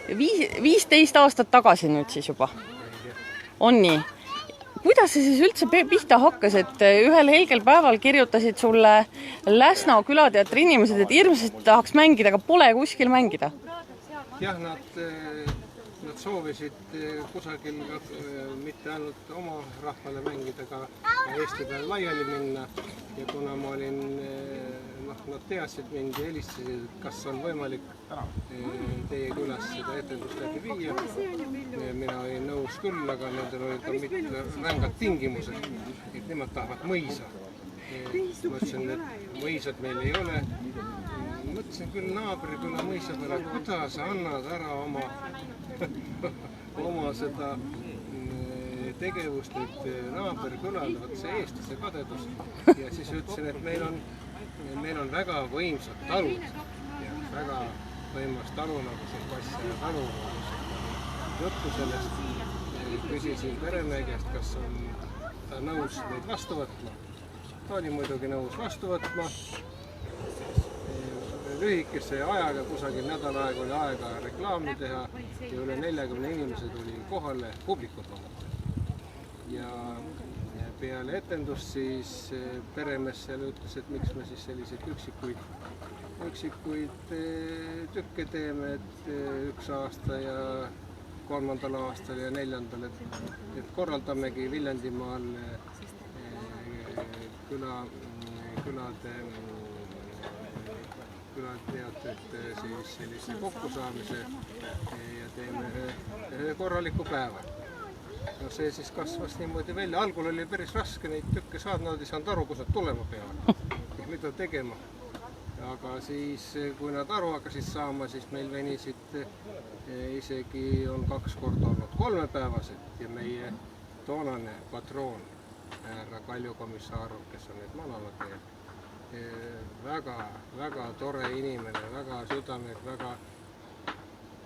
15 aastat tagasi nüüd siis juba. On nii? Kuidas see siis üldse pihta hakkas, et ühel helgel päeval kirjutasid sulle Läsna külateatri inimesed, et hirmsasti tahaks mängida, aga pole kuskil mängida? Jah, nad soovisid kusagil mitte ainult oma rahvale mängida, ka Eesti peal laiali minna. Ja kuna ma olin, nad teadsid mind ja helistasid, kas on võimalik teie külas seda etendust läbi viia. Mina olin nõus küll, aga nendel olid ka mitte rängad tingimused, et nemad tahavad mõisa. Ma ütlesin, et mõisad meil ei ole. Mõtlesin küll naabriküla mõisa peale, kuidas sa annad ära oma seda tegevust nüüd naaberkülale, võt see eestlase kadedus. Ja siis ütlesin, et meil on väga võimsad talud. Väga võimas talu, nagu see Kassia ja talu. Juttu sellest küsisin peremehe käest, kas on ta nõus meid vastu võtma. Ta oli muidugi nõus vastu võtma. Lühikese ajaga, kusagil nädal aega oli aega reklaami teha ja üle 40 inimesed oli kohale publikut vaadata. Ja peale etendust siis peremees seal ütles, et miks me siis selliseid üksikuid tükke teeme, et 1 aasta ja 3. aastal ja 4. et korraldamegi Viljandimaal külateatrite siis sellise kokkusaamise ja teeme ühe korraliku päeva. No see siis kasvas niimoodi välja. Algul oli päris raske neid tükke saada, nad ei saanud aru, kus nad tulema peavad. Mida tegema. Aga siis, kui nad aru hakkasid saama, siis meil venisid isegi on 2 korda olnud 3-päevased ja meie toonane patroon, härra Kalju Komissarov, kes on nüüd mananud meil, väga tore inimene, väga südamelik, väga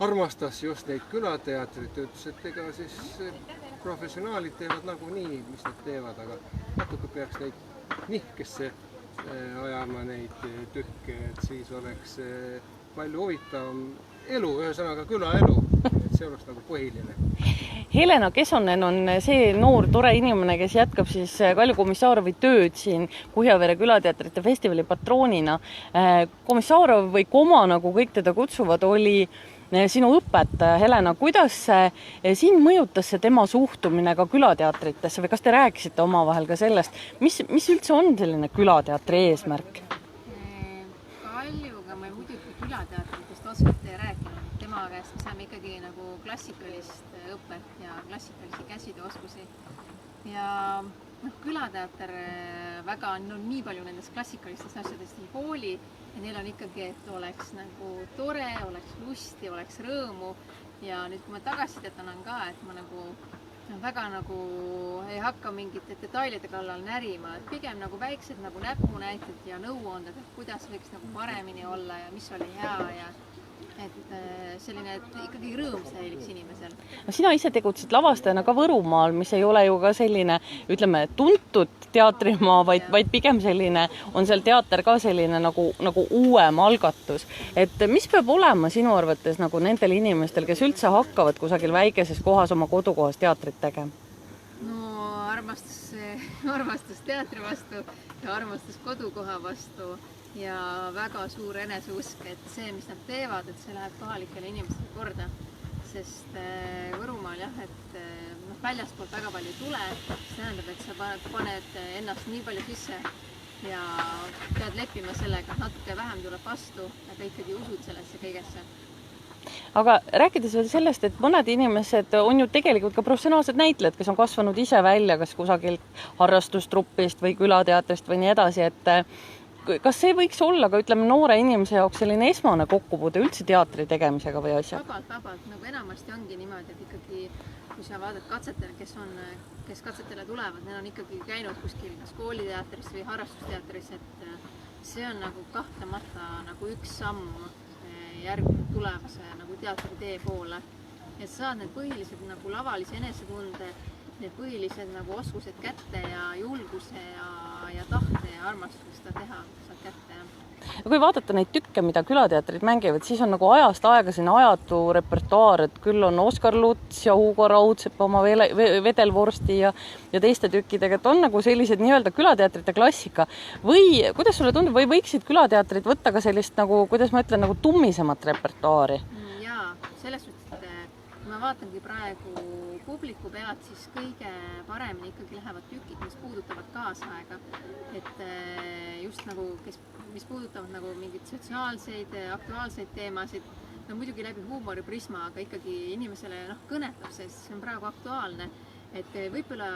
armastas just neid külateatrit, ütles, et ega siis professionaalid teevad nagunii, mis nad teevad, aga natuke peaks neid nihkesse ajama neid tükke, et siis oleks palju huvitavam elu, ühesõnaga külaelu, et see oleks nagu põhiline. Helena Kesonen on see noor tore inimene, kes jätkab siis Kalju Komissarovi tööd siin Kuhjavere külateatrite festivali patroonina. Komissarov või Koma, nagu kõik teda kutsuvad, oli sinu õpetaja. Helena, kuidas sind mõjutas see tema suhtumine ka külateatritesse või kas te rääkisite omavahel ka sellest, mis üldse on selline külateatri eesmärk? Kaljuga ma muidugi külateatritest otseselt ei rääkinud. Tema käest me saame ikkagi nagu klassikalist õpet ja klassikalisi käsitööoskusi. Ja külateater väga nii palju nendest klassikalistest asjadest ei hooli ja neil on ikkagi, et oleks nagu tore, oleks lusti, oleks rõõmu. Ja nüüd, kui ma tagasisidet annan ka, et ma nagu väga nagu ei hakka mingite detailide kallal närima, et pigem nagu väiksed nagu näpunäited ja nõuanded, et kuidas võiks nagu paremini olla ja mis oli hea ja et selline, et ikkagi rõõm säiliks inimesel. Sina ise tegutsid lavastajana ka Võrumaal, mis ei ole ju ka selline, ütleme, tuntud teatrimaa, vaid pigem selline, on seal teater ka selline nagu uuem algatus. Et mis peab olema sinu arvates nagu nendel inimestel, kes üldse hakkavad kusagil väikeses kohas oma kodukohas teatrit tegema? No armastus teatri vastu ja armastus kodukoha vastu. Ja väga suur eneseusk, et see, mis nad teevad, et see läheb kohalikele inimestele korda. Sest Võrumaal jah, et väljaspoolt väga palju tule, see tähendab, et sa paned ennast nii palju sisse ja pead leppima sellega, natuke vähem tuleb vastu, aga ikkagi usud sellesse kõigesse. Aga rääkides veel sellest, et mõned inimesed on ju tegelikult ka professionaalsed näitlejad, kes on kasvanud ise välja kas kusagilt harrastustruppist või külateatrist või nii edasi, et kas see võiks olla ka, ütleme, noore inimese jaoks selline esmane kokkupuude üldse teatri tegemisega või asja? Vabalt. Nagu enamasti ongi niimoodi, et ikkagi, kui sa vaatad katsetele, kes katsetele tulevad, need on ikkagi käinud kuskil kas kooliteatris või harrastusteatris, et see on nagu kahtlemata nagu üks samm järgmine tulevase nagu teatri tee poole. Et saad need põhilised nagu lavalise enesetunde, need põhilised nagu oskused kätte ja julguse ja tahte ja armastuse seda teha saad kätte. kui vaadata neid tükke, mida külateatrid mängivad, siis on nagu ajast aega selline ajatu repertuaar, et küll on Oskar Luts ja Hugo Raudsepp oma Vedelvorsti ja teiste tükkidega, et on nagu sellised nii-öelda külateatrite klassika. Või kuidas sulle tundub, või võiksid külateatrid võtta ka sellist nagu, kuidas ma ütlen, nagu tummisemat repertuaari? Jaa, selles suhtes, et kui ma vaatangi praegu publiku pealt, siis kõige paremini ikkagi lähevad tükid, mis puudutavad kaasaega. Et just nagu, mis puudutavad nagu mingeid sotsiaalseid, aktuaalseid teemasid, no muidugi läbi huumoriprisma, aga ikkagi inimesele kõnetab, sest see on praegu aktuaalne. Et võib-olla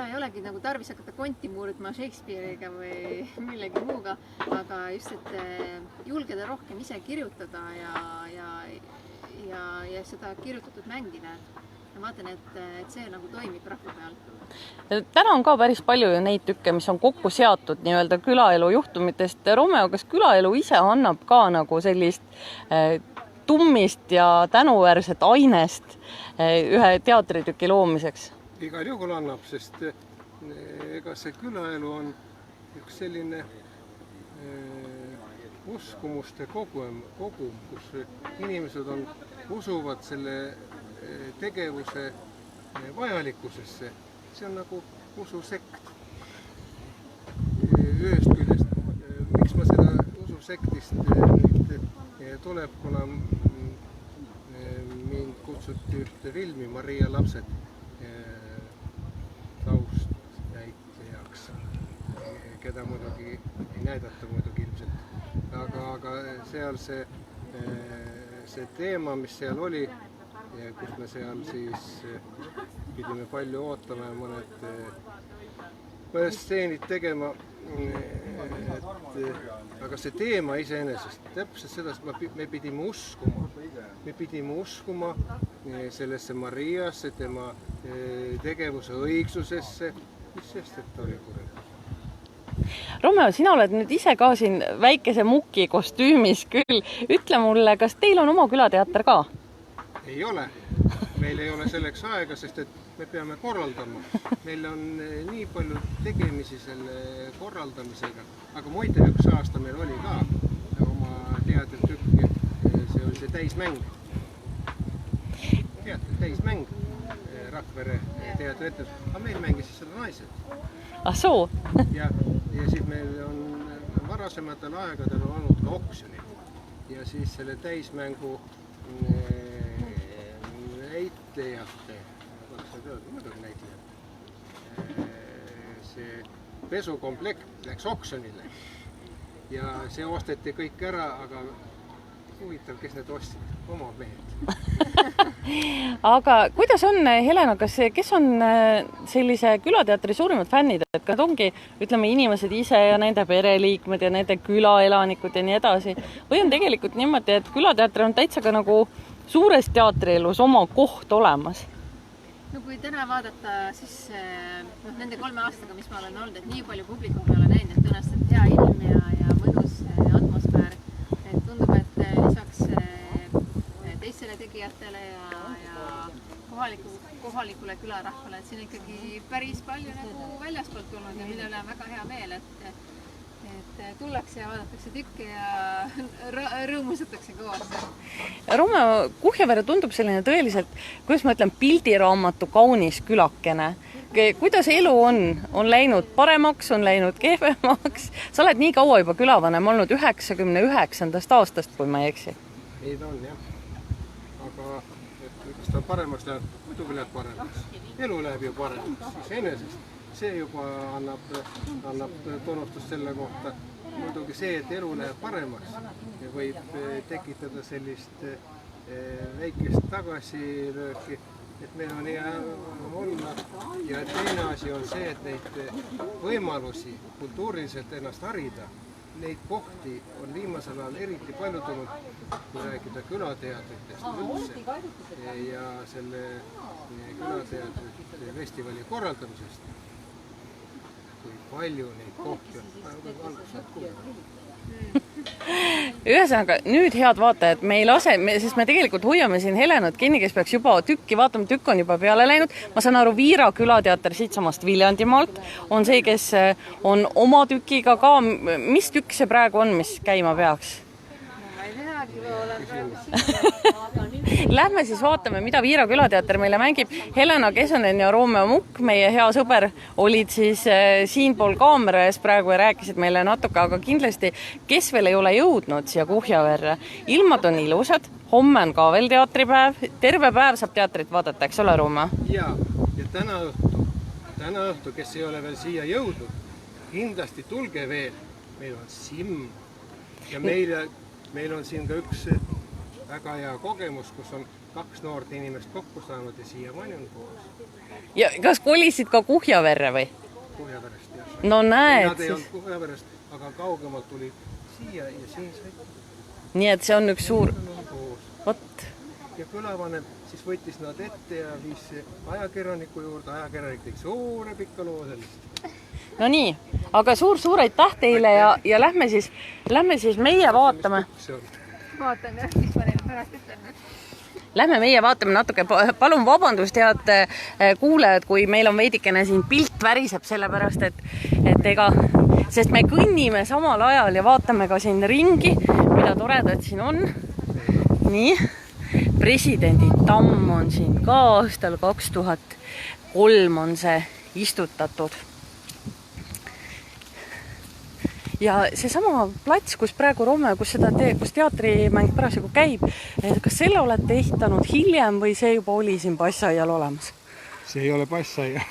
ei olegi nagu tarvis hakata konti muurutma Shakespeare'iga või millegi muuga, aga just, et julgeda rohkem ise kirjutada ja seda kirjutatud mängida. Ma vaatan, et see nagu toimib rahva peal. Täna on ka päris palju ju neid tükke, mis on kokku seatud nii-öelda külaelu juhtumitest. Romeo, kas külaelu ise annab ka nagu sellist tummist ja tänuväärset ainest ühe teatritüki loomiseks? Igal juhul annab, sest ega see külaelu on üks selline uskumuste kogum, kus inimesed usuvad selle tegevuse vajalikkusesse. See on nagu usussekt. Ühest küljest, miks ma seda ususektist tuleb, kuna mind kutsuti ühte filmi Maria lapsed taustnäitlejaks, keda muidugi ei näidata muidugi ilmselt, aga seal see teema, mis seal oli, kus me seal siis pidime palju ootama ja mõned stseenid tegema, aga see teema iseenesest, täpselt seda, me pidime uskuma sellesse Mariasse, tema tegevuse õigsusesse, mis sest, et ta oli kurelik. Romeo, sina oled nüüd ise ka siin väikese muki kostüümis küll. Ütle mulle, kas teil on oma külateater ka? Ei ole. Meil ei ole selleks aega, sest et me peame korraldama. Meil on nii palju tegemisi selle korraldamisega. Aga muide, üks aasta meil oli ka oma teatertükk. See oli see täismäng. Täismäng Rakvere teatriettes. Aga meil mängisid seda naised. Ah soo? Ja siis meil on varasematel aegadel olnud ka oksjonid. Ja siis selle täismängu näitlejate, see pesukomplekt läks oksjonile ja see osteti kõik ära, aga huvitav, kes need ostsid, oma mehed. Aga kuidas on, Helena, kes on sellise külateatri suurimad fännid, et kas ongi, ütleme, inimesed ise ja nende pereliikmed ja nende külaelanikud ja nii edasi, või on tegelikult niimoodi, et külateatri on täitsa ka nagu suures teatrielus oma koht olemas? No kui täna vaadata, siis nende 3 aastaga, mis ma olen olnud, et nii palju publikut ma olen näinud, et tõenäoliselt hea ilm ja mõnus atmosfäär. Et tundub, et lisaks teistele tegijatele ja kohalikule külarahvale, et siin ikkagi päris palju nagu väljaspoolt tulnud ja millele on väga hea meel, et tullakse ja vaadatakse tükke ja rõõmustatakse koos. Romeo, Kuhjavere tundub selline tõeliselt, kuidas ma ütlen, pildiraamatu kaunis külakene. Kuidas elu on läinud paremaks, on läinud kehvemaks? Sa oled nii kaua juba külavanem olnud 99. aastast, kui ma ei eksi. Nii ta on, jah. Aga kas ta on paremaks läheb, muidugi läheb paremaks. Elu läheb ju paremaks, iseenesest. See juba annab tunnustust selle kohta. Muidugi see, et elu läheb paremaks, võib tekitada sellist väikest tagasilööki, et meil on hea olla. Ja teine asi on see, et neid võimalusi kultuuriliselt ennast harida, neid kohti on viimasel ajal eriti palju tulnud, kui rääkida külateatritest üldse ja selle külateatrite festivali korraldamisest. Kui palju neid kohti on. ühesõnaga, nüüd head vaatajad, me ei lase, sest me tegelikult hoiame siin Helenat kinni, kes peaks juba tükki vaatama, tükk on juba peale läinud. Ma saan aru, Viira külateater siitsamast Viljandimaalt on see, kes on oma tükiga ka. Mis tükk see praegu on, mis käima peaks? Ma ei teagi, ma olen praegu Lähme siis vaatame, mida Viira külateater meile mängib. Helena Kesonen ja Romeo Mukk, meie hea sõber, olid siis siinpool kaamera ees praegu ja rääkisid meile natuke, aga kindlasti, kes veel ei ole jõudnud siia Kuhjaverre. Ilmad on ilusad, homme on ka veel teatripäev, terve päev saab teatrit vaadata, eks ole, Romeo? Ja täna õhtu, kes ei ole veel siia jõudnud, kindlasti tulge veel. Meil on Simm ja meil on siin ka üks väga hea kogemus, kus on 2 noort inimest kokku saanud ja siiamaani on koos. Ja kas kolisid ka Kuhjaverre või? Kuhjaverest, jah. No näed Nad ei siis. olnud Kuhjaverest, aga kaugemalt tuli siia ja siin said Nii et see on üks suur... koos. Vot. Ja külavanem siis võttis nad ette ja viis ajakirjaniku juurde, ajakirjanik tegi suure pikka loo sellist. No nii, aga suur aitäh teile ja lähme siis meie vaatame. vaatan jah, mis ma neile pärast ütlen. Lähme meie vaatame natuke, palun vabandust, head kuulajad, kui meil on veidikene siin pilt väriseb, sellepärast et sest me kõnnime samal ajal ja vaatame ka siin ringi, mida toredad siin on. Nii, presidendi tamm on siin ka aastal 2003 on see istutatud. Ja see sama plats, kus praegu Romeo, kus teatrimäng parasjagu käib, kas selle olete ehitanud hiljem või see juba oli siin passaial olemas? See ei ole passaia.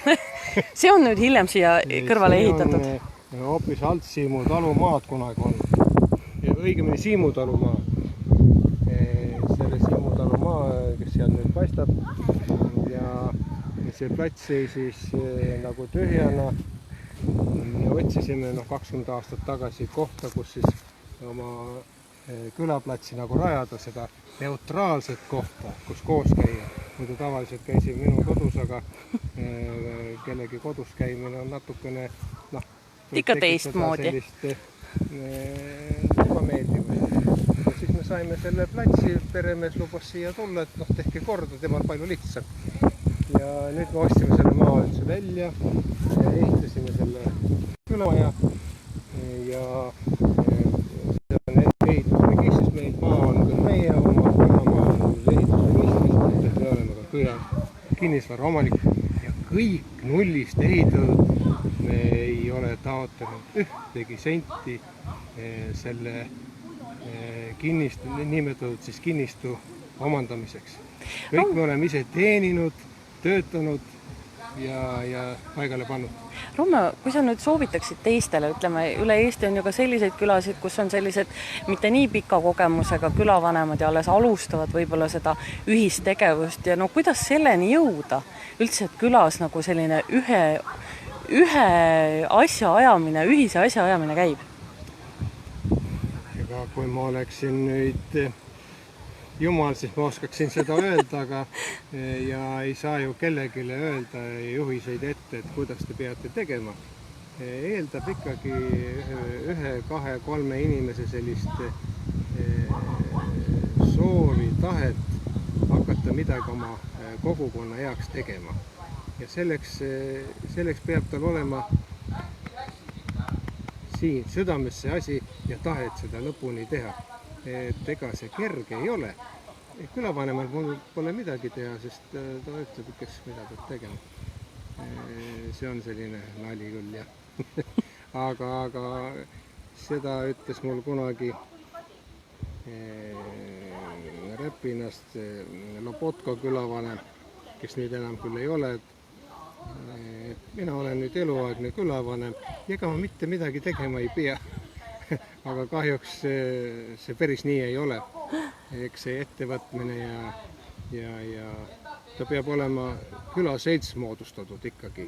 See on nüüd hiljem siia kõrvale ehitatud? See on hoopis Alt-Siimu talumaad kunagi on. Õigemini Siimu talumaad. Selle Siimu talumaa, kes seal nüüd paistab. Ja see plats ei siis nagu tühjana. Otsisime 20 aastat tagasi kohta, kus siis oma külaplatsi nagu rajada, seda neutraalset kohta, kus koos käia. Muidu tavaliselt käisin minu kodus, aga kellegi kodus käimine on natukene ikka teistmoodi. Ebameeldivust. Ja siis me saime selle platsi, peremees lubas siia tulla, et tehke korda, tema on palju lihtsam. Ja nüüd me ostsime selle maa üldse välja, ehitasime selle külamaja ja see on ehitusregistris meil, maa on küll meie oma, külamaa on ehitusregistris, et me oleme ka küla kinnisvara omanik ja kõik nullist ehitatud, me ei ole taotlenud ühtegi senti selle kinnistu, nimetatud siis kinnistu omandamiseks. Kõik me oleme ise teeninud, töötanud ja paigale pannud. Romeo, kui sa nüüd soovitaksid teistele, ütleme, üle Eesti on ju ka selliseid külasid, kus on sellised mitte nii pika kogemusega külavanemad ja alles alustavad võib-olla seda ühistegevust ja kuidas selleni jõuda? Üldse, et külas nagu selline ühe asja ajamine, ühise asja ajamine käib? Ega kui ma oleksin nüüd jumal, siis ma oskaksin seda öelda, aga ja ei saa ju kellelegi öelda juhiseid ette, et kuidas te peate tegema. Eeldab ikkagi 1, 2, 3 inimese sellist soovi, tahet hakata midagi oma kogukonna heaks tegema. Ja selleks peab tal olema siin südames see asi ja tahet seda lõpuni teha. Et ega see kerge ei ole. Külavanemal mul pole midagi teha, sest ta ütleb, kes mida peab tegema. See on selline nali küll, jah. aga seda ütles mul kunagi Repinast Lobotko külavanem, kes nüüd enam küll ei ole. Mina olen nüüd eluaegne külavanem ja ega ma mitte midagi tegema ei pea. Aga kahjuks see päris nii ei ole. Eks see ettevõtmine ja ta peab olema külaselts moodustatud ikkagi.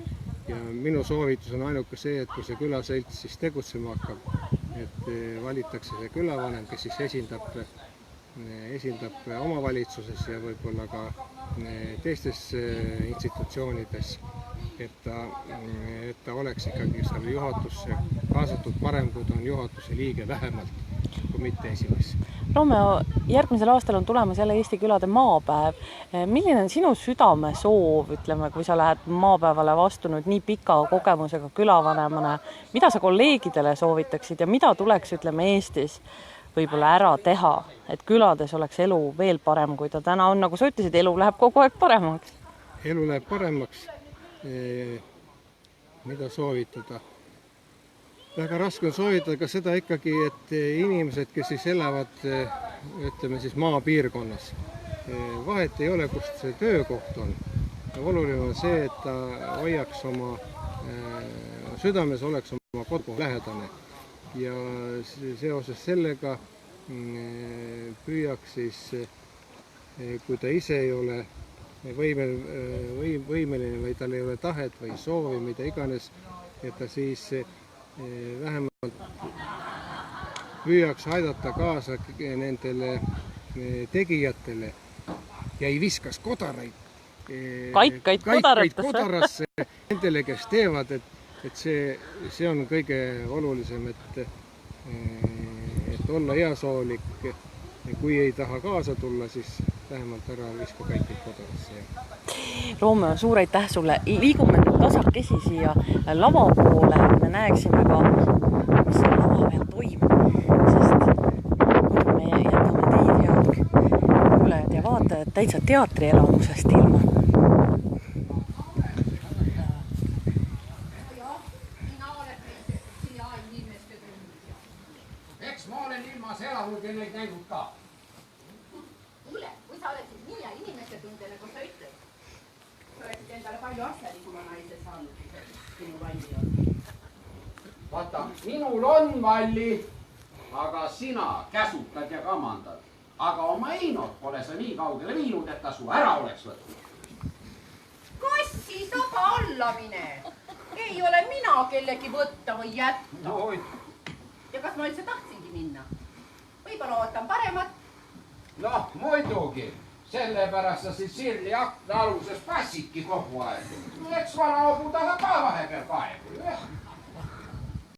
Ja minu soovitus on ainuke see, et kui see külaselts siis tegutsema hakkab, et valitakse see külavanem, kes siis esindab omavalitsuses ja võib-olla ka teistes institutsioonides, et ta oleks ikkagi selle juhatusse kaasatud parem, kui ta on juhatuse liige vähemalt. kui mitte esimees. Romeo, järgmisel aastal on tulemas jälle Eesti külade maapäev. Milline on sinu südamesoov, ütleme, kui sa lähed maapäevale vastu nüüd nii pika kogemusega külavanemana, mida sa kolleegidele soovitaksid ja mida tuleks, ütleme, Eestis võib-olla ära teha, et külades oleks elu veel parem, kui ta täna on, nagu sa ütlesid, elu läheb kogu aeg paremaks? Elu läheb paremaks, mida soovitada? Väga raske on soovitada ka seda ikkagi, et inimesed, kes siis elavad, ütleme siis maapiirkonnas, vahet ei ole, kust see töökoht on. Oluline on see, et ta hoiaks oma südames, oleks oma kodu lähedane. Ja seoses sellega püüaks siis, kui ta ise ei ole võimeline või tal ei ole tahet või soovi, mida iganes, et ta siis vähemalt püüaks aidata kaasa nendele tegijatele ja ei viskas kodaraid. Kaikaid kodarasse nendele, kes teevad, et see on kõige olulisem, et olla heasoolik. Kui ei taha kaasa tulla, siis vähemalt ära viska kaikaid kodarasse. Romeo, suur aitäh sulle. Liigume nüüd tasakesi siia lava poole. Me näeksime ka, mis seal lava peal toimub. Sest me jätame teid, head kuulajad ja vaatajad, täitsa teatrielamusest ilma. Eks ma olen ilmas elanud ja neid näinud ka. Kuule, kui sa oleksid nii hea inimeste tundele, kui sa ütled, sa oleksid endale palju asjalikuma naise saanud, sinu valli on. Vaata, minul on valli, aga sina käsutad ja kamandad. Aga oma Einot pole sa nii kaugele viinud, et ta su ära oleks võtnud. Kassi saba alla mine! Ei ole mina kellegi võtta või jätta. No, ja kas ma üldse tahtsingi minna? Võib-olla ootan paremat. noh, muidugi. Sellepärast sa siis Sirli akna aluses passidki kogu aeg. Eks vana hobu taha ka vahepeal